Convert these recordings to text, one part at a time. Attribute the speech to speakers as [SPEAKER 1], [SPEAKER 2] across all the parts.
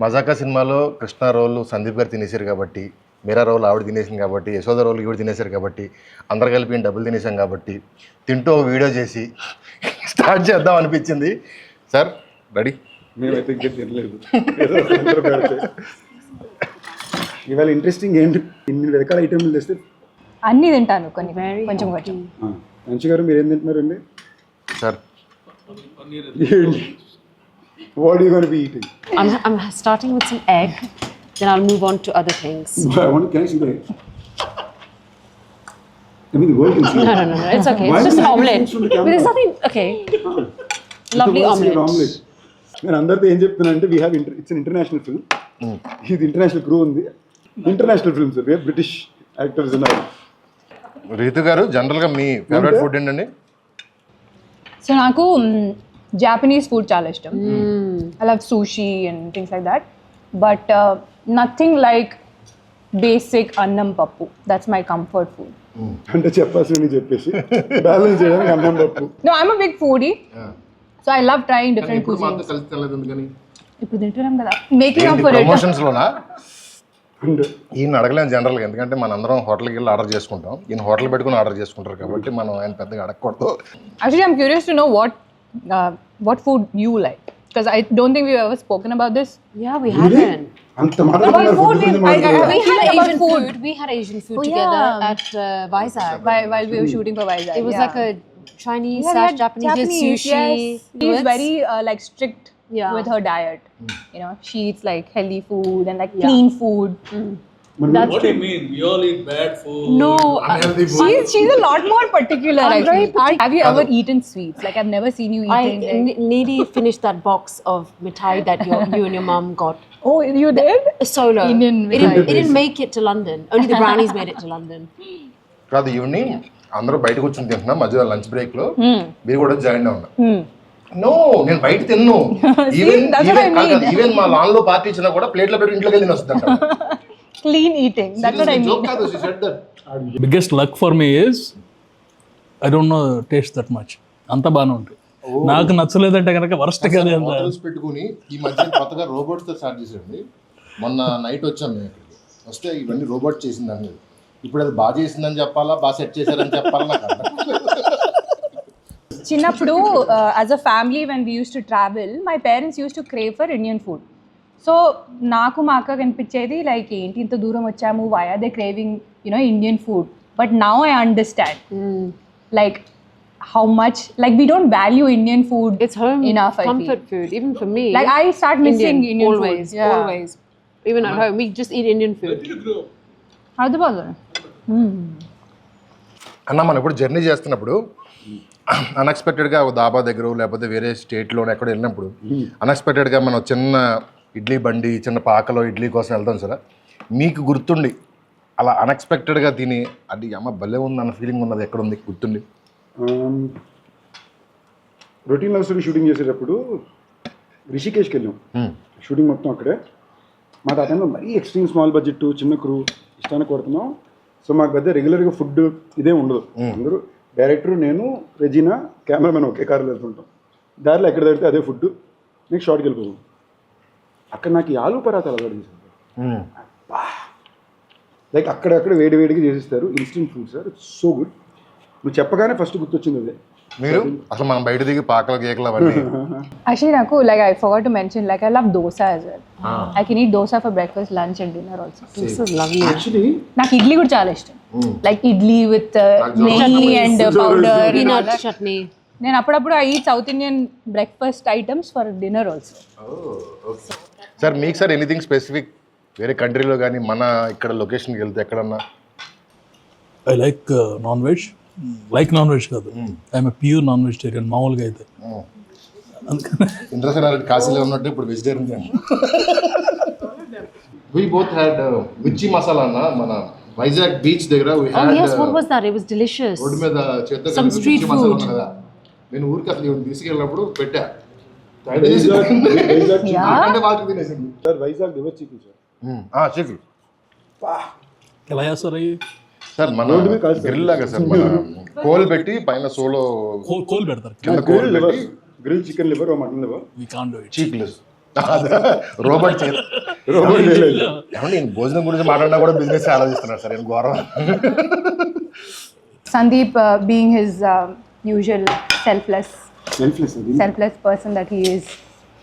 [SPEAKER 1] మజాకా సినిమాలో కృష్ణ రోల్ సందీప్ గారు తినేశారు కాబట్టి, మీరా రోల్ ఆవిడ తినేసింది కాబట్టి, యశోద రోల్ ఈవిడ తినేశారు కాబట్టి, అందరు కలిపి డబ్బులు తినేసాం కాబట్టి, తింటూ ఒక వీడియో చేసి స్టార్ట్ చేద్దాం అనిపించింది. Sir ready?
[SPEAKER 2] మేమైతే ఇంకా తినలేదు. ఇవాళ ఇంట్రెస్టింగ్ ఏంటి, ఇన్ని రకాల ఐటెంలు తెస్తే
[SPEAKER 3] అన్నీ తింటాను, కొన్ని కొంచెం కొంచెం.
[SPEAKER 2] మంచి గారు మీరు ఏం తింటున్నారండి
[SPEAKER 1] sir?
[SPEAKER 2] What are you going to be eating?
[SPEAKER 4] I'm starting with some egg, then I'll move on to other things.
[SPEAKER 2] Can I see the egg? I mean the world can see.
[SPEAKER 4] No, it's okay.
[SPEAKER 2] Why
[SPEAKER 4] It's just
[SPEAKER 2] do
[SPEAKER 4] an
[SPEAKER 2] you
[SPEAKER 4] omelette.
[SPEAKER 2] finish from the camera?
[SPEAKER 4] There's nothing. Okay. Lovely omelette.
[SPEAKER 2] నేను అందరితో ఏం చెప్తున్నా అంటే it's international film. ఇది international crew ఉంది, international films, British actors ఉన్నారు.
[SPEAKER 1] రీతు గారు, జనరల్గా మీ ఫేవరెట్ ఫుడ్ ఏంటండి?
[SPEAKER 3] సో నాకు జాపనీస్ ఫుడ్ చాలా ఇష్టం. I love sushi and things like that, but nothing like basic annam pappu. That's my comfort food.
[SPEAKER 2] అంటే చెప్పాల్సింది చెప్పేసి బ్యాలెన్స్ చేయడానికి అన్నం పప్పు.
[SPEAKER 3] No, I'm a big foodie, so I love trying different cuisines. ఇప్పుడు తింటున్నాం కదా, making up for it.
[SPEAKER 1] Promotions లోనా ఈయన అడగలేము జనరల్గా, ఎందుకంటే మనందరం హోటల్కి వెళ్ళి ఆర్డర్ చేసుకుంటాం, ఈయన హోటల్ పెట్టుకుని ఆర్డర్ చేసుకుంటారు కాబట్టి మనం ఆయన పెద్దగా అడగకూడదు.
[SPEAKER 3] Actually, I'm curious to know what food you like, because I don't think we've ever spoken about this.
[SPEAKER 4] Yeah, we haven't.
[SPEAKER 2] అంత మాట్లాడుతున్నారు food గురించి మాట్లాడుతున్నారు.
[SPEAKER 4] We had
[SPEAKER 3] About
[SPEAKER 4] Asian
[SPEAKER 3] food.
[SPEAKER 4] food. We had Asian food
[SPEAKER 3] Oh,
[SPEAKER 4] together
[SPEAKER 3] yeah.
[SPEAKER 4] at Vizag.
[SPEAKER 3] While we were shooting for Vizag.
[SPEAKER 4] It was
[SPEAKER 3] yeah.
[SPEAKER 4] like a Chinese
[SPEAKER 3] Yeah,
[SPEAKER 4] slash
[SPEAKER 3] yeah,
[SPEAKER 4] Japanese, with sushi.
[SPEAKER 3] Yes. She's
[SPEAKER 4] with-
[SPEAKER 3] very like strict
[SPEAKER 4] Yeah.
[SPEAKER 3] with her diet. You know, she eats like healthy food and like
[SPEAKER 4] Yeah.
[SPEAKER 3] clean food.
[SPEAKER 4] That's
[SPEAKER 5] What do you mean? We all eat bad food.
[SPEAKER 4] No,
[SPEAKER 1] Unhealthy food.
[SPEAKER 3] She's a lot more particular.
[SPEAKER 4] I'm very
[SPEAKER 3] actually. Have you ever eaten sweets? Like I've never seen you
[SPEAKER 4] I
[SPEAKER 3] eating.
[SPEAKER 4] nearly finished that box of mithai that you and your mum got.
[SPEAKER 3] Oh, you did?
[SPEAKER 4] Solo.
[SPEAKER 3] Indian
[SPEAKER 4] It didn't make it to London. Only the brownies made it to London.
[SPEAKER 1] కాదు, evening అందరూ బయట కూర్చొని తింటున్నాం, మధ్యలో lunch break లో మీరు కూడా join అవునా? నో, నేను బయట తిన్ను. ఈవెన్ మా లాన్ లో పార్టీ ఇచ్చినా కూడా ప్లేట్లో పెట్టి ఇంట్లోకి వెళ్ళి వస్తుందంట.
[SPEAKER 3] Clean eating. That's what I mean.
[SPEAKER 5] Biggest luck for me is I don't know taste that much. అంత బాగానే ఉంటుంది. నాకు నచ్చలేదంటే కనుక వరస్ట్ కదా.
[SPEAKER 1] హోటల్స్ పెట్టుకుని ఈ మధ్య కొత్తగా రోబోట్స్ తో స్టార్ట్ చేసాడండి. మొన్న నైట్ వచ్చాం మేము ఇక్కడికి, వస్తే ఇవన్నీ రోబోట్ చేసింది అనేది. ఇప్పుడు అది బాగా చేసిందని చెప్పాలా, బాగా సెట్ చేశారని చెప్పాలా నాకు అర్థం కాలేదు.
[SPEAKER 3] చిన్నప్పుడు as a family when we used to travel, my parents used to crave for Indian food. So నాకు మా అక్క కనిపించేది లైక్ ఏంటి ఇంత దూరం వచ్చాము, why are they craving Indian food. But now I understand like how much like we don't value Indian food.
[SPEAKER 4] It's home
[SPEAKER 3] enough,
[SPEAKER 4] comfort food, even for me.
[SPEAKER 3] Like I start missing Indian
[SPEAKER 4] always,
[SPEAKER 3] food. Yeah.
[SPEAKER 4] always. Even at home, we just eat Indian food.
[SPEAKER 3] Hyderabad.
[SPEAKER 1] అన్న, మనం ఇప్పుడు journey చేస్తున్నప్పుడు అన్ఎక్స్పెక్టెడ్గా ఒక దాబా దగ్గర లేకపోతే వేరే స్టేట్లో ఎక్కడ వెళ్ళినప్పుడు అన్ఎక్స్పెక్టెడ్గా మనం చిన్న ఇడ్లీ బండి, చిన్న పాకలో ఇడ్లీ కోసం వెళ్తాం సార్. మీకు గుర్తుండి అలా అన్ఎక్స్పెక్టెడ్గా తిని అది అమ్మ భలే ఉంది అన్న ఫీలింగ్ ఉన్నది ఎక్కడ ఉంది గుర్తుండి?
[SPEAKER 2] రొటీన్ లవ్ స్టోరీ షూటింగ్ చేసేటప్పుడు రిషికేష్కి వెళ్ళాం. షూటింగ్ మొత్తం అక్కడే. మాకు ఆ టైంలో మరీ ఎక్స్ట్రీమ్ స్మాల్ బడ్జెట్, చిన్న క్రూ, ఇష్టాన్ని కొడుతున్నాం. సో మాకు పెద్ద రెగ్యులర్గా ఫుడ్ ఇదే ఉండదు. అందరూ డైరెక్టర్, నేను, రెజీనా, కెమెరామెన్ ఒకే కారులో వెళ్తుంటాం. దారిలో ఎక్కడ దొరికితే అదే ఫుడ్. నెక్స్ట్ షార్ట్కి వెళ్ళిపోతాం. అక్కడ నాకు ఈ ఆలూ పరాతాలు అలవాటు చేశారు. లైక్ అక్కడక్కడ వేడిగా చేసిస్తారు. Instant food sir, it's so good. నువ్వు చెప్పగానే ఫస్ట్ గుర్తొచ్చింది అదే.
[SPEAKER 1] మీరు అసలు మనం బయట దిగి పాకలు కేకలు అవన్నీ
[SPEAKER 3] Actually, Naku, like I forgot to mention, like I love dosa as well. I can eat dosa for breakfast, lunch and dinner also.
[SPEAKER 4] This is lovely.
[SPEAKER 2] Actually
[SPEAKER 3] నాకు ఇడ్లీ కూడా చాలా ఇష్టం. Like idli with neyyi and powder.
[SPEAKER 4] Peanut chutney.
[SPEAKER 3] నేను అప్పుడప్పుడు I eat south Indian breakfast items for dinner also.
[SPEAKER 1] Sir మీకు sir anything specific వేరే కంట్రీలో కానీ మన ఇక్కడ లొకేషన్కి వెళ్తే ఎక్కడన్నా?
[SPEAKER 5] I like non veg. Like non veg కాదు, I'm a pure non vegetarian మామూలుగా అయితే.
[SPEAKER 1] ఇంద్రసేనారెడ్డి కాశీలో ఉన్నట్టు ఇప్పుడు వెజిటేరియన్. We both had మిర్చి మసాలా అన్న మన వైజాగ్ బీచ్ దగ్గర.
[SPEAKER 4] Oh yes, what was that? It was delicious.
[SPEAKER 1] Road మీద చేత
[SPEAKER 4] Some street food.
[SPEAKER 1] కదా, నేను ఊరికి అసలు ఇవన్నీ తీసుకెళ్ళినప్పుడు పెట్టా.
[SPEAKER 2] వైజాగ్
[SPEAKER 1] వాళ్ళకి తినేసింది
[SPEAKER 2] sir. Vizag river chicken sir.
[SPEAKER 1] Chicken
[SPEAKER 5] ఎలా చేస్తారు అవి?
[SPEAKER 1] సార్ మన గ్రిల్ లాగా సార్, మన కోల్ పెట్టి పైన సోలో
[SPEAKER 5] కోల్ పెడతారు.
[SPEAKER 1] కింద కోల్ పెట్టి
[SPEAKER 2] grill chicken liver, mutton liver.
[SPEAKER 5] We can't do it.
[SPEAKER 1] చీక్లెస్ రోబోట్
[SPEAKER 2] రోబోట్ చేయలేదు.
[SPEAKER 1] ఏమంటే నేను భోజనం గురించి మాట్లాడినా కూడా బిజినెస్ ఆలోచిస్తున్నాను సార్ నేను ఘోరం.
[SPEAKER 3] Sandeep, being his usual selfless
[SPEAKER 2] selfless అది
[SPEAKER 3] person that he is.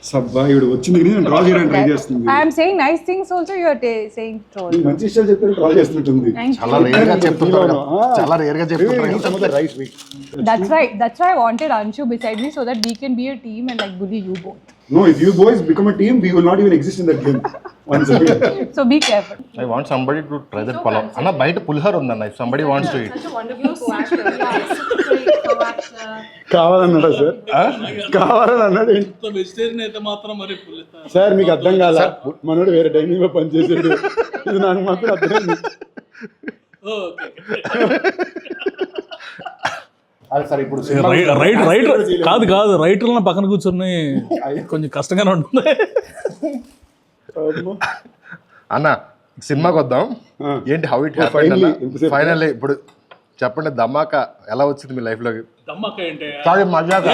[SPEAKER 2] సబ్బా ఇవిడు వచ్చింది కానీ డ్రా చేయడానికి ట్రై చేస్తుంది.
[SPEAKER 3] I am saying nice things also, you are saying troll.
[SPEAKER 2] నీకు మంచి విషయాలు చెప్పారు డ్రా చేస్తుంటుంది.
[SPEAKER 3] Thank
[SPEAKER 1] చాలా
[SPEAKER 3] you.
[SPEAKER 1] రేర్ గా చెప్తుంటారు కదా. చాలా రేర్ గా చెప్తుంటారు.
[SPEAKER 2] Rice wait.
[SPEAKER 3] That's why I wanted Anshu beside me so that we can be a team and like bully you both.
[SPEAKER 2] No, if you boys become a team, we will not even exist in that game. Once again.
[SPEAKER 3] So be careful.
[SPEAKER 1] I want somebody to try that palav. అన్న బయట పులిహోర ఉందన్న. If somebody wants to eat.
[SPEAKER 2] కావాలన్నాడా sir? కావాలని అన్నాడు.
[SPEAKER 5] Vegetarian అయితే మాత్రం మరి
[SPEAKER 2] sir మీకు అర్థం కాదా? మనోడు వేరే టైమింగ్ లో పనిచేసాడు. ఇది నాకు మాత్రం అర్థమైంది.
[SPEAKER 1] సార్ ఇప్పుడు
[SPEAKER 5] కాదు రైటర్లను పక్కన కూర్చొని కొంచెం కష్టంగానే ఉంటుంది.
[SPEAKER 1] అన్న సినిమాకి వద్దాం. ఏంటి హౌ ఇట్
[SPEAKER 2] finally, ఇంతసేపు.
[SPEAKER 1] ఫైనల్లీ ఇప్పుడు చెప్పండి ధమాకా ఎలా వచ్చింది మీ లైఫ్ లోకి?
[SPEAKER 5] దమ్మక్క ఏంటి
[SPEAKER 1] సారీ మజాకా.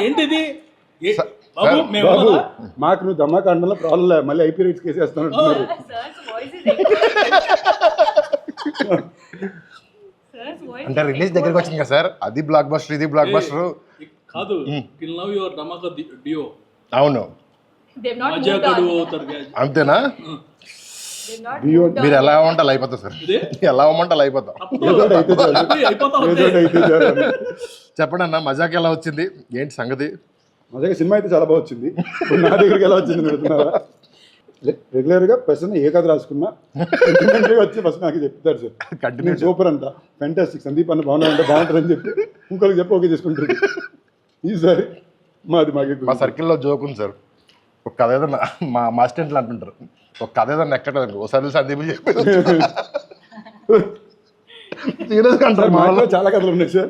[SPEAKER 5] ఏంటిది
[SPEAKER 1] బాబు,
[SPEAKER 2] బాబు మాకు నువ్వు దమ్మాక అండంలో ప్రాబ్లం లే, మళ్ళీ ఐపీ రైట్స్ కేసు వేస్తానంటున్నారు.
[SPEAKER 1] అంటే రిలీజ్ దగ్గరికి వచ్చింది కదా సార్, అది బ్లాక్ బస్టర్ ఇది బ్లాక్ బస్టర్
[SPEAKER 5] కాదు. టిల్ నౌ యువర్ దమ్మక్క డియో.
[SPEAKER 1] అవును
[SPEAKER 5] మజాకడు అవుతారు.
[SPEAKER 1] అంతేనా? మీరు ఎలా అవ్వమంటే అలా అయిపోతాం సార్. ఎలా అవ్వమంటే అలా అయిపోతాం. చెప్పండి అన్న మజాక్ ఎలా వచ్చింది ఏంటి సంగతి?
[SPEAKER 2] మజాక సినిమా అయితే చాలా బాగా వచ్చింది. నా దగ్గరికి ఎలా వచ్చింది పెడుతున్నారా? రెగ్యులర్గా పర్సన్ ఏ కథ రాసుకున్నా వచ్చి ఫస్ట్ నాకు చెప్తారు సార్, కంటిన్యూ సూపర్ అంట, ఫెంటాస్టిక్, సందీప్ అన్న బాగున్నాడంటే బాగుంటుందని చెప్పి ఇంకొకరికి చెప్పి ఓకే చేసుకుంటారు. ఈసారి
[SPEAKER 1] మా సర్కిల్లో జోక్ ఉంది సార్. ఒక కథ ఏదన్నా మా అసిస్టెంట్లు అంటుంటారు, ఒక కథ ఏదన్నా ఎక్కడానికి ఒకసారి సందీప్ చెప్పి సీరియస్గా అంటారు.
[SPEAKER 2] మాలో చాలా కథలు ఉన్నాయి సార్.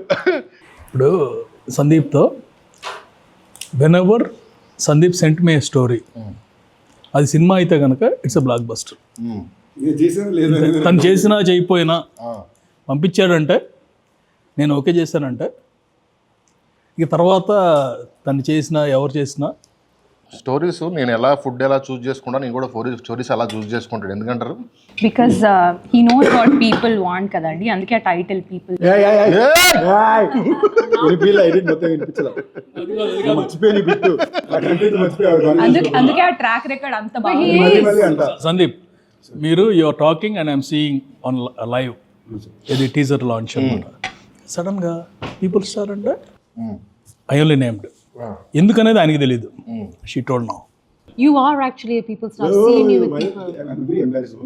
[SPEAKER 5] ఇప్పుడు సందీప్తో whenever Sandeep sent me story, అది సినిమా అయితే కనుక ఇట్స్ అ బ్లాక్ బస్టర్.
[SPEAKER 2] నేను చేసాను లేదు,
[SPEAKER 5] తను చేసినా చేయకపోయినా పంపించాడంటే నేను ఓకే చేశానంటే ఇక తర్వాత తను చేసినా ఎవరు చేసినా
[SPEAKER 1] స్టోరీస్ నేను ఎలా ఫుడ్ ఎలా చూస్ చేసుకుంటా, నేను కూడా స్టోరీస్ అలా చూస్ చేసుకుంటాడు. ఎందుకంటారు?
[SPEAKER 3] Because he knows what people want కదండి, అందుకే ఆ టైటిల్ పీపుల్. అందుకే ఆ ట్రాక్ రికార్డ్ అంత బాగుంది.
[SPEAKER 5] సందీప్ మీరు you're talking and I'm seeing on live, ఇది టీజర్ లాంచ్ అనమాట. సడన్గా పీపుల్ స్టార్ అంటే ఐ ఓన్లీ నేమ్డ్, ఎందుకనేది ఆయనకి తెలియదు. She told now.
[SPEAKER 4] You are actually a people star. Seeing you with people.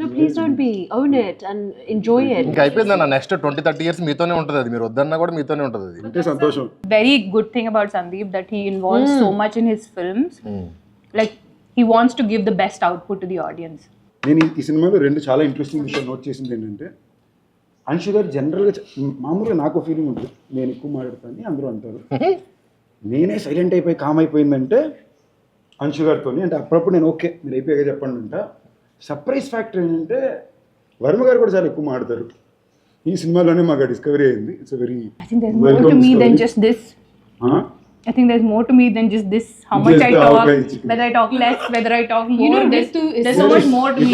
[SPEAKER 4] No, please don't be. Own it and enjoy it.
[SPEAKER 1] ఇంకా అయిపోయిందన్న. Next 20-30 years మీతోనే ఉంటుంది అది. మీరు వద్దన్నా కూడా మీతోనే ఉంటుంది అది.
[SPEAKER 2] అంటే సంతోషం.
[SPEAKER 3] Very good thing about Sandeep that he involves so much in his films. Like he wants to give the best output to the audience.
[SPEAKER 2] నేను ఈ సినిమాలో రెండు చాలా ఇంట్రెస్టింగ్ విషయాలు నోట్ చేసింది ఏంటంటే, అంశు గారు జనరల్గా మామూలుగా నాకు ఫీలింగ్ ఉంటుంది, నేను ఎక్కువ మాట్లాడతాను అందరూ అంటారు, నేనే సైలెంట్ అయిపోయి కామ్ అయిపోయిందంటే అంశు గారితో. అంటే అప్పుడప్పుడు నేను ఓకే మీరు అయిపోయాక చెప్పండి అంట. సర్ప్రైజ్ ఫ్యాక్టర్ ఏంటంటే వర్మ గారు కూడా చాలా ఎక్కువ మాట్లాడతారు. ఈ సినిమాలోనే మాకు డిస్కవరీ అయింది. It's very
[SPEAKER 3] I think there's more to me than just this. I think there's more to me than just this. How much I talk, whether I talk less, whether I talk more.
[SPEAKER 4] You know,
[SPEAKER 3] there's so much more to me.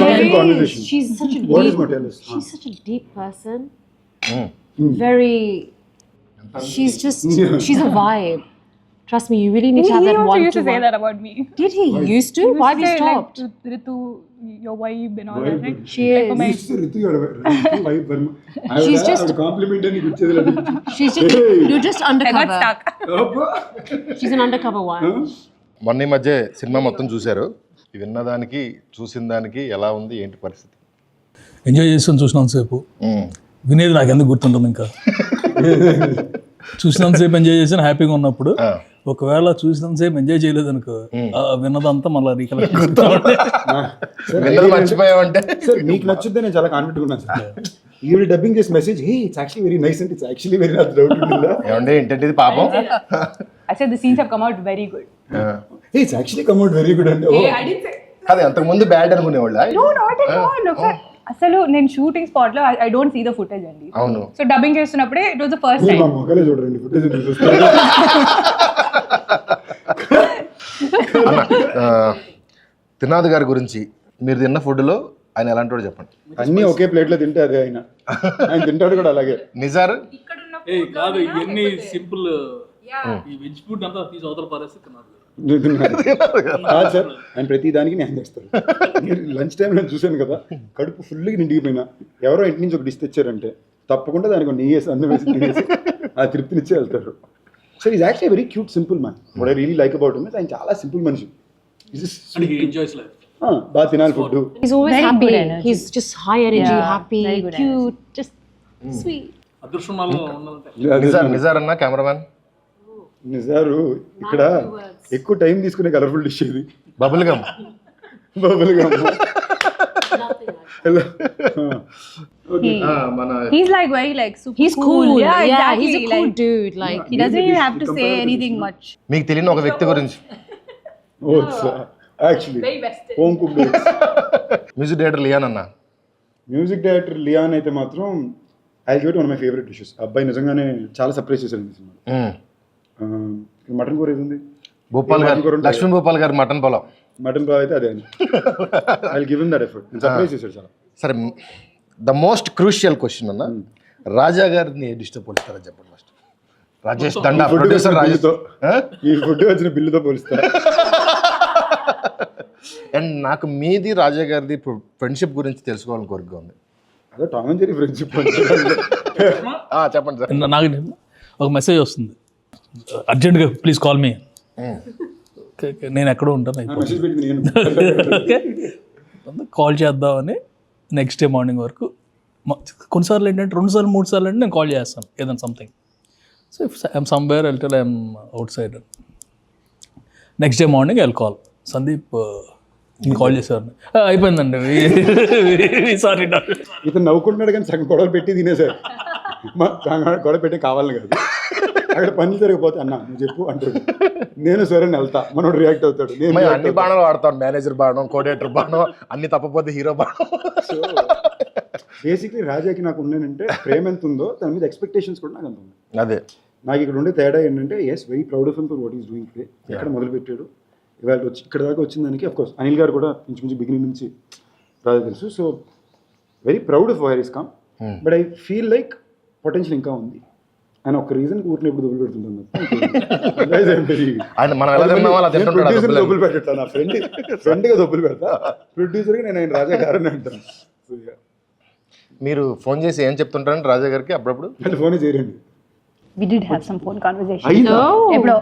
[SPEAKER 4] She's such a
[SPEAKER 2] What is
[SPEAKER 4] deep.
[SPEAKER 2] Motelis?
[SPEAKER 4] She's such a deep person. Very. She's just. She's a vibe. Trust me, you really need to have
[SPEAKER 3] He
[SPEAKER 4] that
[SPEAKER 3] also
[SPEAKER 4] one
[SPEAKER 3] used
[SPEAKER 4] to
[SPEAKER 3] to say
[SPEAKER 4] one.
[SPEAKER 3] that about me.
[SPEAKER 4] Did he? Used to? Why have you stopped?
[SPEAKER 3] Like, Ritu, your wife and all that. Right?
[SPEAKER 4] She is.
[SPEAKER 2] She's just compliment అని ఇచ్చేది లేదు.
[SPEAKER 4] She's just. You're just
[SPEAKER 3] I got
[SPEAKER 4] undercover.
[SPEAKER 3] stuck.
[SPEAKER 4] She's an undercover one.
[SPEAKER 1] మొన్న ఈ మధ్య cinema మొత్తం చూశారు. విన్నదానికి చూసిన దానికి ఎలా ఉంది ఏంటి పరిస్థితి?
[SPEAKER 5] ఎంజాయ్ చేస్తాను చూసినంతసేపు, వినేది నాకు ఎందుకు గుర్తుంటుంది. ఇంకా చూసినంతసేపు ఎంజాయ్ చేసాను హ్యాపీగా ఉన్నప్పుడు. ఒకవేళ చూసినంతసేపు ఎంజాయ్ చేయలేదు అనుకో, విన్నదంతా మళ్ళీ రీకలెక్ట్
[SPEAKER 1] మర్చిపోయామంటే.
[SPEAKER 2] సార్ మీకు నచ్చుద్దే నేను చాలా కాన్ఫిడెంట్ ఉన్నాను సార్. ఈవిడ డబ్బింగ్ చేసి message, hey it's actually very nice అంటే it's actually very not doubt ఉంటుందా?
[SPEAKER 1] ఏమంటే ఏంటంటే పాపం.
[SPEAKER 3] I said the scenes have come out very good.
[SPEAKER 2] Hey it's actually come out very good అంటే
[SPEAKER 3] I didn't say.
[SPEAKER 1] అది అంతకుముందు bad అనుకునేవాళ్ళ?
[SPEAKER 3] No, not at all. అసలు నేను షూటింగ్ స్పాట్ లో I don't see the footage అండి.
[SPEAKER 1] అవును.
[SPEAKER 3] So dubbing చేస్తున్నప్పుడే ఇట్ వాస్ ద ఫస్ట్
[SPEAKER 2] మా
[SPEAKER 3] టైం.
[SPEAKER 2] మొక్కలే చూడండి ఫుటేజ్ చూస్తారు.
[SPEAKER 1] త్రినాథ్ గారి గురించి మీరు తిన్న ఫుడ్లో ఆయన ఎలాంటి వాడు చెప్పండి.
[SPEAKER 2] అన్నీ ఒకే ప్లేట్లో తింటే అదే ఆయన తింటాడు కూడా అలాగే.
[SPEAKER 1] నిజార్
[SPEAKER 5] కాదు ఇవన్నీ సింపుల్ ఈ వెజ్ ఫుడ్ అంతా తీసి అవతల పారేస్తే తిన్నారు.
[SPEAKER 2] కాదు సార్, ఆయన ప్రతి దానికి న్యాయం చేస్తారు. లంచ్ టైం నేను చూశాను కదా, కడుపు ఫుల్గా నిండిపోయినా ఎవరో ఇంటి నుంచి ఒక డిష్ తెచ్చారంటే తప్పకుండా దానికి నెయ్యి వేసి అన్నం వేసి తినేసి ఆ తృప్తినిచ్చే వెళ్తారు. So is actually very cute simple man. What I really like about him ఆయన చాలా సింపుల్ మనిషి.
[SPEAKER 5] Enjoys life.
[SPEAKER 2] బాగా తినాలి food.
[SPEAKER 4] He's always
[SPEAKER 3] Very
[SPEAKER 4] happy.
[SPEAKER 3] good energy.
[SPEAKER 4] He's just high energy,
[SPEAKER 3] Yeah,
[SPEAKER 4] happy,
[SPEAKER 3] very good
[SPEAKER 4] cute, just sweet.
[SPEAKER 5] అదృష్టం వాళ్ళు ఉండాలంటే
[SPEAKER 1] నిజార్ అన్న cameraman.
[SPEAKER 2] నిజారు ఇక్కడ ఎక్కువ టైం తీసుకునే కలర్ఫుల్ డిష్ ఇది.
[SPEAKER 1] Bubble gum.
[SPEAKER 2] Bubble gum.
[SPEAKER 1] మన
[SPEAKER 3] He's like very like super
[SPEAKER 4] He's cool.
[SPEAKER 3] Yeah, exactly.
[SPEAKER 4] He's a cool
[SPEAKER 3] like,
[SPEAKER 4] dude. Like
[SPEAKER 3] he doesn't even have to say anything much.
[SPEAKER 1] మీకు తెలియని ఒక వ్యక్తి గురించి.
[SPEAKER 2] Actually home cook.
[SPEAKER 1] Music director Leon అన్న.
[SPEAKER 2] Music director Leon అయితే మాత్రం I give it one my favourite dishes. అబ్బాయి నిజంగానే చాలా సర్ప్రైజ్ చేశారు ఈ సినిమా. మటన్ కూర ఏది ఉంది,
[SPEAKER 1] భూపాల్ గారు, లక్ష్మీ భూపాల్ గారు మటన్ పొలం.
[SPEAKER 2] మటన్ కూర అయితే అదే అని I give him that effort. Surprise చేశారు చాలా.
[SPEAKER 1] సరే, ద మోస్ట్ క్రూషియల్ క్వశ్చన్ అన్న, రాజా గారిని ఏ డిష్తో పోలిస్తారని చెప్పండి ఫస్ట్. రాజేష్ దండా ప్రొడ్యూసర్ రాజేష్.
[SPEAKER 2] ఈ ఫుడ్ వచ్చిన బిల్లుతో పోలిస్తారు.
[SPEAKER 1] అండ్ నాకు మీది రాజా గారిది ఫ్రెండ్షిప్ గురించి తెలుసుకోవాలని కోరిక ఉంది.
[SPEAKER 2] అదే టామ్ అండ్ జెర్రీ ఫ్రెండ్షిప్.
[SPEAKER 1] చెప్పండి సార్.
[SPEAKER 5] నాకు ఒక మెసేజ్ వస్తుంది, అర్జెంట్గా ప్లీజ్ కాల్ మీ. నేను ఎక్కడో ఉంటాను,
[SPEAKER 2] మెసేజ్ పెట్టింది నేను.
[SPEAKER 5] కాల్ చేద్దామని నెక్స్ట్ డే మార్నింగ్ వరకు. కొన్నిసార్లు ఏంటంటే 2 సార్లు 3 సార్లు అంటే నేను కాల్ చేస్తాను ఏదైనా something. So if I'm somewhere I'll tell I'm out side. Next day morning I'll call, Sandeep నేను కాల్ చేశాను, అయిపోయిందండి సారీ.
[SPEAKER 2] ఇతను నవ్వుకుంటున్నాడు కానీ సగం గొడవలు పెట్టి తినేసారు. గొడవ పెట్టి కావాలని కాదు, అక్కడ పని జరిగిపోతే అన్న నువ్వు చెప్పు అంటాడు, నేను సరే వెళ్తా, మనోడు రియాక్ట్ అవుతాడు. నేను
[SPEAKER 1] అన్ని బాణాలు వాడతాను, మేనేజర్ బాణం, కోఆర్డినేటర్ బాణం, అన్ని తప్పపోతే హీరో బాణం.
[SPEAKER 2] సో బేసిక్లీ రాజాకి నాకు ఉన్నానంటే ప్రేమ ఎంత ఉందో దాని మీద ఎక్స్పెక్టేషన్స్ కూడా నాకు అంత ఉంది.
[SPEAKER 1] అదే
[SPEAKER 2] నాకు ఇక్కడ ఉండే తేడా ఏంటంటే is very proud of him for what is doing today. ఎక్కడ మొదలు పెట్టాడు ఇవాళ వచ్చి ఇక్కడ దాకా వచ్చిన దానికి అఫ్కోర్స్ అనిల్ గారు కూడా ఇంచుమించు బిగినింగ్ నుంచి రాజా తెలుసు. So very proud of wire is come. But I feel like potential ఇంకా ఉంది. ఆయన ఒక రీజన్ ఊరిని ఎప్పుడు దొబ్బులు పెడుతుంటాను. దొబ్బులు పెట్టా నా ఫ్రెండ్గా దొబ్బులు పెడతా, ప్రొడ్యూసర్గా నేను ఆయన రాజా గారని అంటాను.
[SPEAKER 1] మీరు ఫోన్ చేసి ఏం చెప్తుంటారండి రాజా గారికి అప్పుడప్పుడు?
[SPEAKER 2] అది ఫోనే చేయరండి.
[SPEAKER 3] We did have some phone conversation.
[SPEAKER 2] అయ్యిందా?
[SPEAKER 3] ఎప్పుడో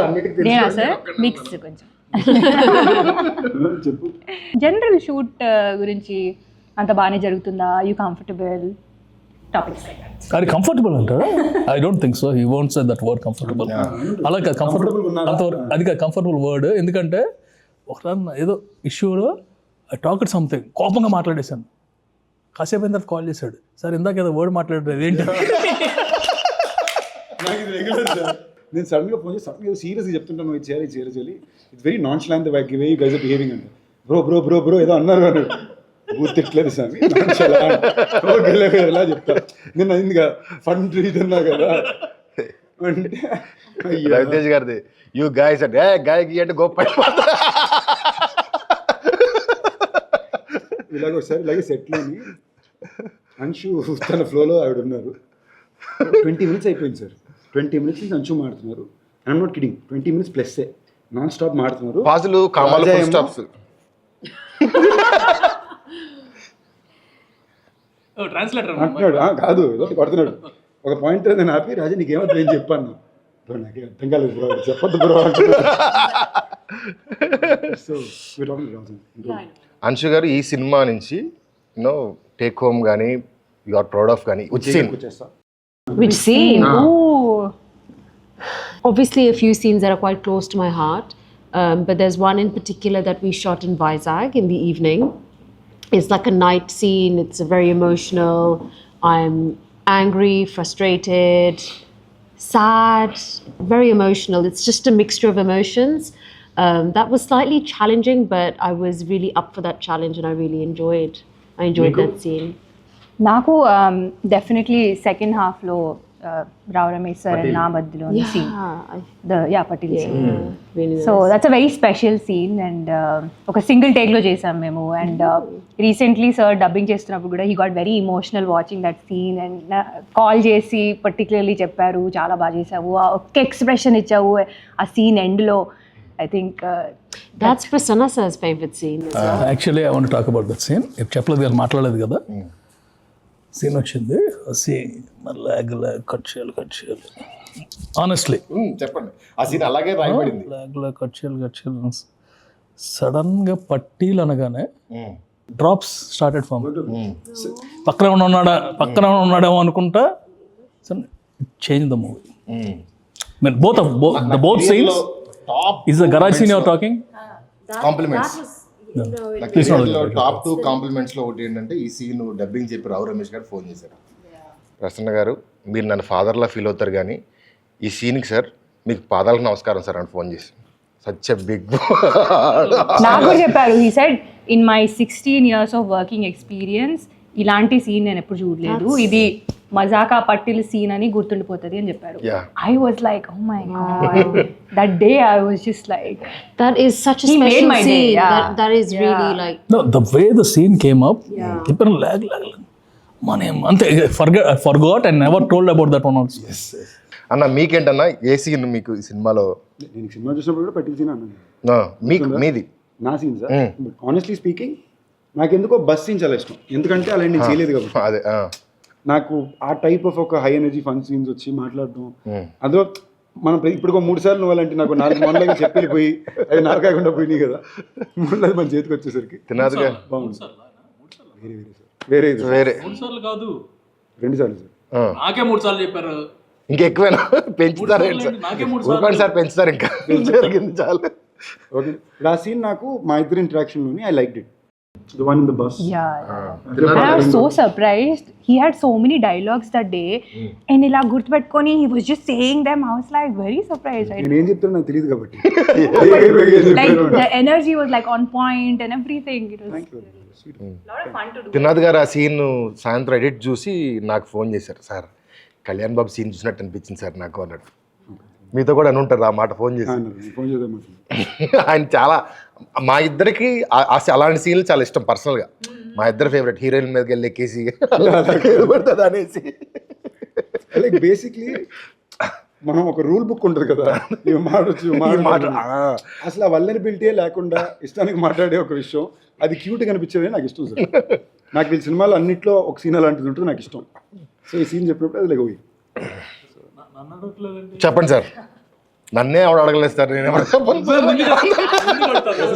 [SPEAKER 2] అన్నిటికీ
[SPEAKER 3] నేనా సార్ మిక్స్ కొంచెం.
[SPEAKER 2] చెప్పు.
[SPEAKER 3] జనరల్ షూట్ గురించి అంత బాగానే జరుగుతుందా? You comfortable? టాపిక్స్
[SPEAKER 5] అది కంఫర్టబుల్ అంటారా? I don't think so. He won't say that word comfortable. అలా కంఫర్టబుల్ అంతవరకు అది కాదు కంఫర్టబుల్ వర్డ్. ఎందుకంటే ఒకసారి ఏదో ఇష్యూలో ఐ టాక్డ్ సంథింగ్, కోపంగా మాట్లాడేశాను. కాసేపు అయిన తర్వాత కాల్ చేశాడు, సార్ ఇందాక ఏదో వర్డ్ మాట్లాడలేదు ఏంటి?
[SPEAKER 2] నేను సడన్గా ఫోన్ చేసి సడన్గా సీరియస్గా చెప్తుంటాను, ఇది చేయాలి చేయాలి. It's very nonchalant way you guys are behaving అంటే బ్రో బ్రో బ్రో బ్రో ఏదో అన్నారు అన్నాడు. గుర్తిట్లేదు స్వామి, ఎలా చెప్తా నేను అయిందిగా ఫండ్ రీజన్నా కదా అంటే
[SPEAKER 1] రవితేజ్ గారిది యూ గాయస్ అంటే గాయకి అంటే గొప్ప.
[SPEAKER 2] ఇలాగ ఒకసారి ఇలాగే సెట్లోని అంశు తన ఫ్లోలో ఆవిడ ఉన్నారు. 20 minutes అయిపోయింది సార్. 20 minutes నుంచి అంశు మాడుతున్నారు. I'm not kidding, 20 minutes plus non stop మాడుతున్నారు.
[SPEAKER 1] పాజులు కామాలు ఫుల్ స్టాప్స్.
[SPEAKER 5] ట్రాన్స్లేటర్
[SPEAKER 2] అంటున్నాడు కాదు ఏదో కొడుతున్నాడు. ఒక పాయింట్ నేను ఆపి రాజా నీకేమర్థం ఏం చెప్పాను, నాకే అర్థం కాలేదు బ్రో చెప్పొద్దు బ్రో అంటున్నాడు. సో
[SPEAKER 1] అంశు గారు ఈ సినిమా నుంచి యూనో టేక్ హోమ్ కానీ యు ఆర్ ప్రౌడ్ ఆఫ్ కానీ
[SPEAKER 2] వచ్చేస్తా.
[SPEAKER 4] Which scene?
[SPEAKER 3] Ooh.
[SPEAKER 4] Obviously, a few scenes that are quite close to my heart. But there's one in particular that we shot in Vizag in the evening. It's like a night scene. It's very emotional. I'm angry, frustrated, sad, very emotional. It's just a mixture of emotions. That was slightly challenging, but I was really up for that challenge and I really enjoyed that scene.
[SPEAKER 3] నాకు definitely second హాఫ్లో Rao Ramesh sir నా మధ్యలో scene Patel scene.
[SPEAKER 4] Really
[SPEAKER 3] so that's a very special scene and ఒక single టేక్లో చేసాం మేము and recently sir dubbing చేస్తున్నప్పుడు కూడా he got very emotional watching that scene and call చేసి పర్టికులర్లీ చెప్పారు చాలా బాగా చేసావు ఒక్క ఎక్స్ప్రెషన్ ఇచ్చావు ఆ సీన్ ఎండ్లో I think
[SPEAKER 4] That's Prasanna sir's favorite scene.
[SPEAKER 5] Actually I want talk about that scene ఇప్పుడు చెప్పలేదు కదా మాట్లాడలేదు కదా సీన్ వచ్చింది ఆ సీన్ మళ్ళీ కట్ చేయాలి ఆనెస్ట్లీ
[SPEAKER 1] చెప్పండి ఆ సీన్ అలాగే రాయబడింది.
[SPEAKER 5] కట్ చేయాలి సడన్గా పట్టీలు అనగానే డ్రాప్స్ స్టార్టెడ్ ఫామ్ పక్కన ఉన్నాడేమో అనుకుంటా change the movie mean both scenes is the garage seen your talking
[SPEAKER 1] compliments top 2 compliments లో ఒకటి ఏంటంటే ఈ సీన్ డబ్బింగ్ చెప్పి రావు రమేష్ గారు ఫోన్ చేశారు. ప్రసన్న గారు మీరు నన్ను ఫాదర్లా ఫీల్ అవుతారు కానీ ఈ సీన్కి సార్ మీకు పాదాలకు నమస్కారం సార్ అని ఫోన్ చేసి సచ్ ఎ బిగ్
[SPEAKER 3] నాకు కూడా చెప్పారు he said in my 16 years of working experience ఇలాంటి సీన్ నేను ఎప్పుడు చూడలేదు ఇది మజాకా పట్టిల్ సీన్ అని గుర్తుండిపోతుంది అని చెప్పారు. I was like oh my God that day I was just like
[SPEAKER 4] That is such a
[SPEAKER 3] He made
[SPEAKER 4] special
[SPEAKER 3] my day,
[SPEAKER 4] scene.
[SPEAKER 3] yeah.
[SPEAKER 4] That is really like.
[SPEAKER 5] No, the way the scene came up, people lag. I forgot and never told about that one also.
[SPEAKER 1] అన్న మీకేంటన్నా ఏ scene మీకు ఈ సినిమాలో
[SPEAKER 2] నేను cinema చూసినప్పుడు కూడా పట్టిన scene అన్నాను
[SPEAKER 1] మీది
[SPEAKER 2] నా scene sir. But honestly speaking నాకు ఎందుకో బస్ సీన్ చాలా ఇష్టం ఎందుకంటే అలా నేను చేయలేదు కాబట్టి.
[SPEAKER 1] అదే
[SPEAKER 2] నాకు ఆ టైప్ ఆఫ్ ఒక హై ఎనర్జీ ఫన్ సీన్స్ వచ్చి మాట్లాడడం అందులో మనం ఇప్పుడు 3 సార్లు నువ్వు అలాంటి నాకు 4 మొన్నలాగా చెప్పి వెళ్ళిపోయి అది నాకు కాకుండా పోయినాయి కదా మొన్నది మన చేతికి వచ్చేసరికి
[SPEAKER 1] తినాదుగా
[SPEAKER 2] బాగుంది. వేరే సార్ వేరే
[SPEAKER 5] 3 సార్లు కాదు
[SPEAKER 2] 2 సార్లు సార్.
[SPEAKER 5] నాకే 3 సార్లు చెప్పారు.
[SPEAKER 1] ఇంకెక్కువేనా పెంచుతారు ఏంటి సార్ ఊరుకోండి సార్ పెంచుతారు ఇంకా జరిగింది చాలు.
[SPEAKER 2] ఓకే ఆ సీన్ నాకు మా ఇద్దరు ఇంటరాక్షన్లోని I like it the one in the bus.
[SPEAKER 3] I was so surprised. He had so many dialogues that day and ఇలా గుర్తుపెట్టుకొని he was just saying them. I was like very surprised.
[SPEAKER 2] నేను ఏం చెప్తాను నాకు తెలియదు కాబట్టి
[SPEAKER 3] Like the energy was like on point and everything. It was lot of fun to do.
[SPEAKER 1] తినాద్ గారు ఆ సీన్ సాయంత్రం ఎడిట్ చూసి నాకు ఫోన్ చేశారు సార్ కళ్యాణ్ బాబు సీన్ చూసినట్టు అనిపించింది సార్ నాకు అన్నాడు. మీతో కూడా అని ఉంటారు ఆ మాట ఫోన్ చేసి.
[SPEAKER 2] ఫోన్ చేద్దాం
[SPEAKER 1] ఆయన చాలా మా ఇద్దరికి అలాంటి సీన్లు చాలా ఇష్టం పర్సనల్గా. మా ఇద్దరు ఫేవరెట్ హీరోయిన్ మీదకి వెళ్ళి ఎక్కేసి పడుతుంది అనేసి.
[SPEAKER 2] లైక్ బేసిక్లీ మనం ఒక రూల్ బుక్ ఉంటుంది కదా ఇవి మాట్లాడచ్చు అసలు ఆ వల్నరబిలిటీ లేకుండా ఇష్టానికి మాట్లాడే ఒక విషయం అది క్యూట్గా అనిపించేది నాకు ఇష్టం సార్. నాకు ఈ సినిమాలో అన్నింటిలో ఒక సీన్ అలాంటిది ఉంటుంది నాకు ఇష్టం. సో ఈ సీన్ చెప్పినప్పుడు అది లైక్
[SPEAKER 1] చెప్పండి సార్ నన్నే ఎవడు అడగలేదు సార్ నేను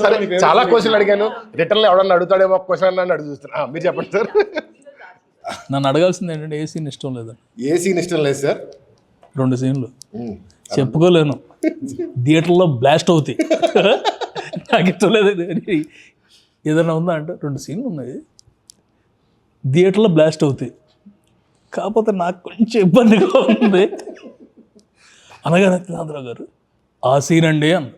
[SPEAKER 1] సరే చాలా క్వశ్చన్లు అడిగాను రిటర్న్లో ఎవడన్నా అడుగుతాడేమో క్వశ్చన్ అని అడుగు చూస్తున్నా. మీరు చెప్పండి సార్.
[SPEAKER 5] నన్ను అడగాల్సింది ఏంటంటే ఏ సీన్ ఇష్టం లేదని.
[SPEAKER 1] ఏ సీన్ ఇష్టం లేదు సార్
[SPEAKER 5] 2 సీన్లు చెప్పుకోలేను థియేటర్లో బ్లాస్ట్ అవుతాయి నాకు ఇష్టం లేదు ఏదైనా ఉందా అంటే 2 సీన్లు ఉన్నాయి థియేటర్లో బ్లాస్ట్ అవుతాయి కాకపోతే నాకు కొంచెం ఇబ్బందిగా ఉంది అనగానే త్రినాథరావు గారు ఆ సీన్ అండి అన్నారు.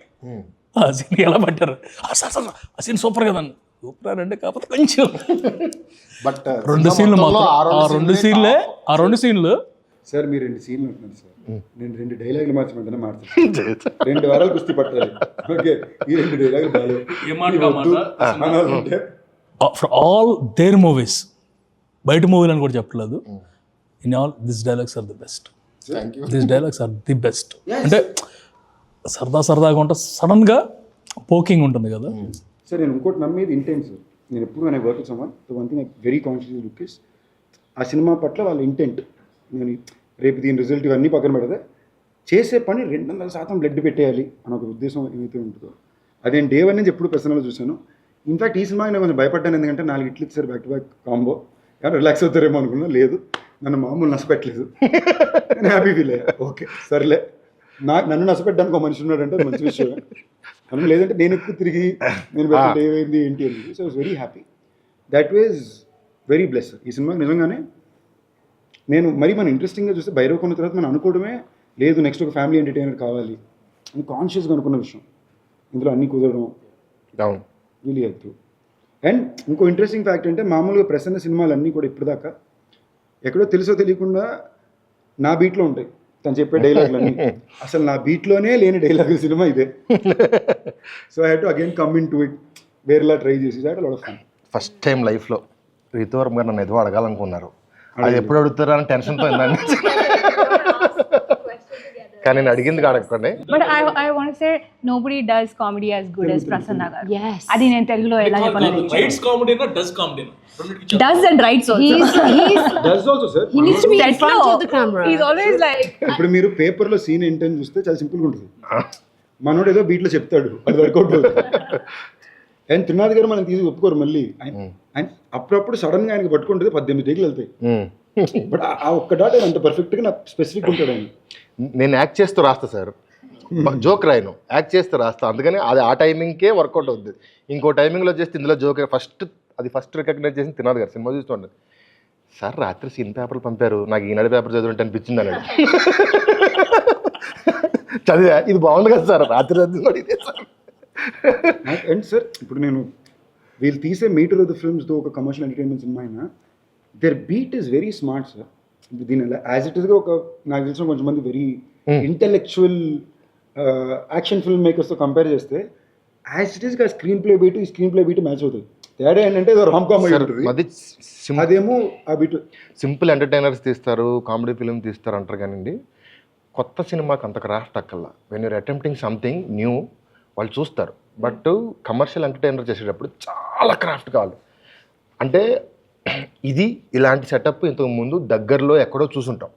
[SPEAKER 5] ఆ సీన్ ఎలా పట్టారు సార్ ఆ సీన్ సూపర్ కదండి సూపర్ అంటే కాకపోతే కొంచెం
[SPEAKER 1] బట్
[SPEAKER 5] 2 సీన్లు మాత్రం ఆ 2 సీన్లు
[SPEAKER 2] సార్ మీరు 2 సీన్లు ఉంటున్నారు సార్ నేను 2 డైలాగులు మార్చమంటే మార్చాను 2 వారాలు కుస్తీ పట్టాలి. ఓకే ఈ 2 డైలాగులు బాగాలేదు
[SPEAKER 5] ఫర్ ఆల్ దేర్ మూవీస్ బయట మూవీలు అని కూడా చెప్పలేదు. In all this dialogues are the best. This dialogues are the best. అంటే సరదాగా ఉంటే సడన్గా పోకింగ్ ఉంటుంది కదా
[SPEAKER 2] సార్. నేను ఇంకోటి నమ్మేది ఇంటెంట్ సార్. నేను ఎప్పుడు నేను work someone one thing very conscious look is ఆ సినిమా పట్ల వాళ్ళ ఇంటెంట్. నేను రేపు దీని రిజల్ట్ ఇవన్నీ పక్కన పెడితే చేసే పని 200% బ్లడ్ పెట్టేయాలి అని ఒక ఉద్దేశం ఏమైతే ఉంటుందో అదే డే 1 నుంచి ఎప్పుడు పర్సనల్గా చూశాను. ఇన్ఫాక్ట్ ఈ సినిమాకి నేను కొంచెం భయపడ్డాను ఎందుకంటే 4 ఇట్లు ఇచ్చారు బ్యాక్ టు బ్యాక్ కాంబో కానీ రిలాక్స్ అవుతారేమో అనుకున్నా. లేదు నన్ను మామూలు నష్టపెట్టలేదు. నేను హ్యాపీ ఫీల్ అయ్యా. ఓకే సర్లే నన్ను నష్టపెట్టడానికి ఒక మనిషి ఉన్నాడంటే అది మంచి విషయం. కానీ లేదంటే నేను ఎక్కువ తిరిగి నేను ఏమైంది ఏంటి అని. So I was very happy. That was very bless. ఈ సినిమాకి నిజంగానే నేను మన ఇంట్రెస్టింగ్గా చూస్తే భైరవ్ కొన్న తర్వాత మనం అనుకోవడమే లేదు నెక్స్ట్ ఒక ఫ్యామిలీ ఎంటర్టైనర్ కావాలి అని కాన్షియస్గా అనుకున్న విషయం. ఇందులో అన్నీ కుదరడం రియలీ హెల్ప్. అండ్ ఇంకో ఇంట్రెస్టింగ్ ఫ్యాక్ట్ అంటే మామూలుగా ప్రసన్న సినిమాలు అన్నీ కూడా ఇప్పటిదాకా ఎక్కడో తెలుసో తెలియకుండా నా బీట్లో ఉంటాయి తను చెప్పే డైలాగులన్నీ. అసలు నా బీట్లోనే లేని డైలాగుల సినిమా ఇదే. So I had to again come in to it, వేరేలా ట్రై చేసి that lot of fun.
[SPEAKER 1] First time లైఫ్లో రితువర్మ గారు నన్ను ఎదువు అడగాలనుకున్నారు. అది ఎప్పుడు అడుగుతారా అని టెన్షన్తో ఉందండి. కానీ నేను అడిగింది అడగకండి.
[SPEAKER 3] But I want to say nobody does comedy as good as Prasanna garu.
[SPEAKER 4] Yes.
[SPEAKER 3] అది నేను తెలుగులో ఎలా చెప్పాలి?
[SPEAKER 5] Rights comedy does comedy
[SPEAKER 3] Does and writes also.
[SPEAKER 2] That's also sir.
[SPEAKER 4] He needs to be in
[SPEAKER 3] Set
[SPEAKER 4] front
[SPEAKER 3] లో,
[SPEAKER 4] of the camera.
[SPEAKER 3] he's always like
[SPEAKER 2] ఇప్పుడు మీరు పేపర్లో scene ఏంటని చూస్తే చాలా సింపుల్గా ఉంటుంది. మనోడు ఏదో బీట్లో చెప్తాడు, అది వర్కౌట్ అవుతుంది. అండ్ త్రినాథ్ గారు మనం తీసి ఒప్పుకోరు మళ్ళీ. ఆయన అప్పుడప్పుడు సడన్గా ఆయనకి పట్టుకుంటుంది 18 టేకులు వెళ్తాయి. బట్ ఆ ఒక్క డాట్ అంత పర్ఫెక్ట్గా నాకు స్పెసిఫిక్ ఉంటాడు ఆయన.
[SPEAKER 1] నేను యాక్ట్ చేస్తూ రాస్తా సార్, జోక్ రాయను, యాక్ట్ చేస్తూ రాస్తా. అందుకని అది ఆ టైమింగ్కే వర్కౌట్ అవుతుంది. ఇంకో టైమింగ్లో చేస్తే ఇందులో జోక్ ఫస్ట్ రికగ్నైజ్ చేసి తినాలి గారు సినిమా చూస్తుండే. సార్ రాత్రి సీన్ పేపర్లు పంపారు, నాకు ఈనాడు పేపర్ చదివినట్టు అనిపించింది అన్నాడు. చదివా, ఇది బాగుంది కదా సార్, రాత్రి చదివి ఇదే సార్.
[SPEAKER 2] అండ్ సార్ ఇప్పుడు నేను వీళ్ళు తీసే మీటర్ ఆఫ్ ద ఫిల్మ్స్తో ఒక కమర్షియల్ ఎంటర్టైన్మెంట్ సినిమా అయినా their beat is very smart sir. దీని యాజ్ ఇట్ ఈస్గా ఒక నాకు తెలిసిన కొంచెం మంది వెరీ ఇంటెలెక్చువల్ యాక్షన్ ఫిల్మ్ మేకర్స్తో కంపేర్ చేస్తే యాజ్ ఇట్ ఈస్గా స్క్రీన్ ప్లే బీట్ ఈ స్క్రీన్ ప్లే బీట్ మ్యాచ్ అవుతుంది. తేడా ఏంటంటే ఏదో రామ్ కామ్ ఉంటుంది,
[SPEAKER 1] అది
[SPEAKER 2] అదేమో ఆ బీట్
[SPEAKER 1] సింపుల్ ఎంటర్టైనర్స్ తీస్తారు, కామెడీ ఫిల్మ్ తీస్తారు అంటారు కానివ్వండి. కొత్త సినిమాకి అంత క్రాఫ్ట్ అక్కల్లా. When you're attempting something new వాళ్ళు చూస్తారు. బట్ కమర్షియల్ ఎంటర్టైనర్ చేసేటప్పుడు చాలా క్రాఫ్ట్ కావాలి. అంటే ఇది ఇలాంటి సెటప్ ఇంతకు ముందు దగ్గరలో ఎక్కడో చూసుంటాం.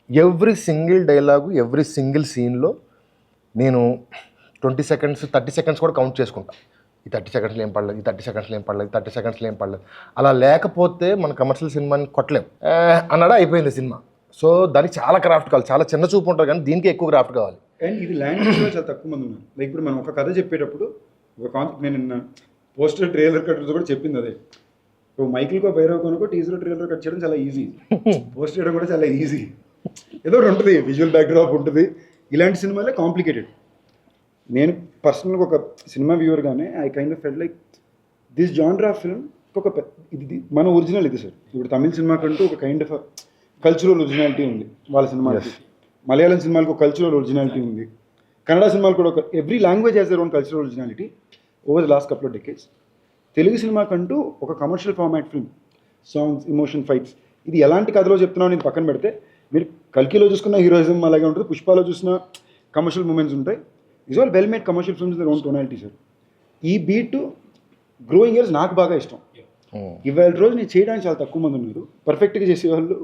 [SPEAKER 1] Every single dialogue, every single సీన్లో నేను 20 seconds 30 seconds కూడా కౌంట్ చేసుకుంటాను. ఈ 30 secondsలో ఏం పడలేదు, ఈ 30 secondsలో ఏం పడలేదు, 30 secondsలో ఏం పడలేదు. అలా లేకపోతే మన కమర్షియల్ సినిమాని కొట్టలేం అన్నాడా అయిపోయింది సినిమా. సో దానికి చాలా క్రాఫ్ట్ కావాలి, చాలా చిన్న చూపు ఉంటుంది కానీ దీనికి ఎక్కువ క్రాఫ్ట్ కావాలి.
[SPEAKER 2] అండ్ ఇది లాంగ్వేజ్లో చాలా తక్కువ మంది ఉన్నారు. లైక్ ఇప్పుడు మనం ఒక కథ చెప్పేటప్పుడు ఒక కాన్సెప్ట్ నేను నిన్న పోస్టర్ ట్రైలర్ కట్ కూడా చెప్పింది అదే. ఇప్పుడు మైకిల్కో భైరవ్కోనుకో టీజర్ ట్రైలర్ కట్ చేయడం చాలా ఈజీ, పోస్ట్ చేయడం కూడా చాలా ఈజీ. ఏదో ఒకటి ఉంటుంది, విజువల్ బ్యాక్డ్రాప్ ఉంటుంది. ఇలాంటి సినిమాలే కాంప్లికేటెడ్. నేను పర్సనల్గా ఒక సినిమా వ్యూవర్గానే I kind of felt like this genre film ఒక ఇది మన ఒరిజినల్ ఇది సార్. ఇప్పుడు తమిళ సినిమా కంటూ ఒక కైండ్ ఆఫ్ కల్చరల్ ఒరిజినాలిటీ ఉంది వాళ్ళ సినిమాలకి. మలయాళం సినిమాలకు ఒక కల్చరల్ ఒరిజినాలిటీ ఉంది. కన్నడ సినిమాలు కూడా ఒక every language has their own cultural originality over the last couple of decades. Telugu సినిమాకంటూ ఒక commercial format film, songs, emotion, fights. ఇది ఎలాంటి కథలో చెప్తున్నావు నేను పక్కన పెడితే మీరు కల్కిలో చూసుకున్న హీరోయిజం అలాగే ఉంటుంది, పుష్పాలో చూసిన కమర్షియల్ మూమెంట్స్ ఉంటాయి. Is all well made commercial films their own tonality sir. ఈ బీట్ గ్రోయింగ్ ఇయర్స్ నాకు బాగా ఇష్టం. ఇవాళ రోజు నేను చేయడానికి చాలా తక్కువ మంది ఉన్నారు, పర్ఫెక్ట్గా చేసేవాళ్ళు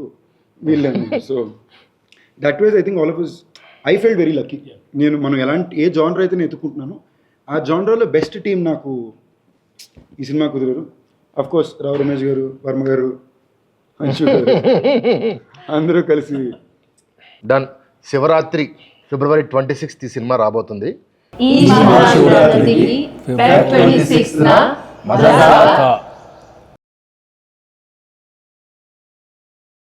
[SPEAKER 2] వీళ్ళే. So that wise I think all of us I felt very lucky. మనం ఏ జానర్ అయితే నేను ఎత్తుకుంటున్నాను ఆ జానర్లో బెస్ట్ టీం నాకు ఈ cinema కుదిరారు. Of course Rao Ramesh గారు, వర్మ గారు, అంశు గారు అందరూ కలిసి
[SPEAKER 1] డన్. శివరాత్రి February 26th ఈ సినిమా రాబోతుంది.
[SPEAKER 4] ఈ మహాశివరాత్రికి Feb 26న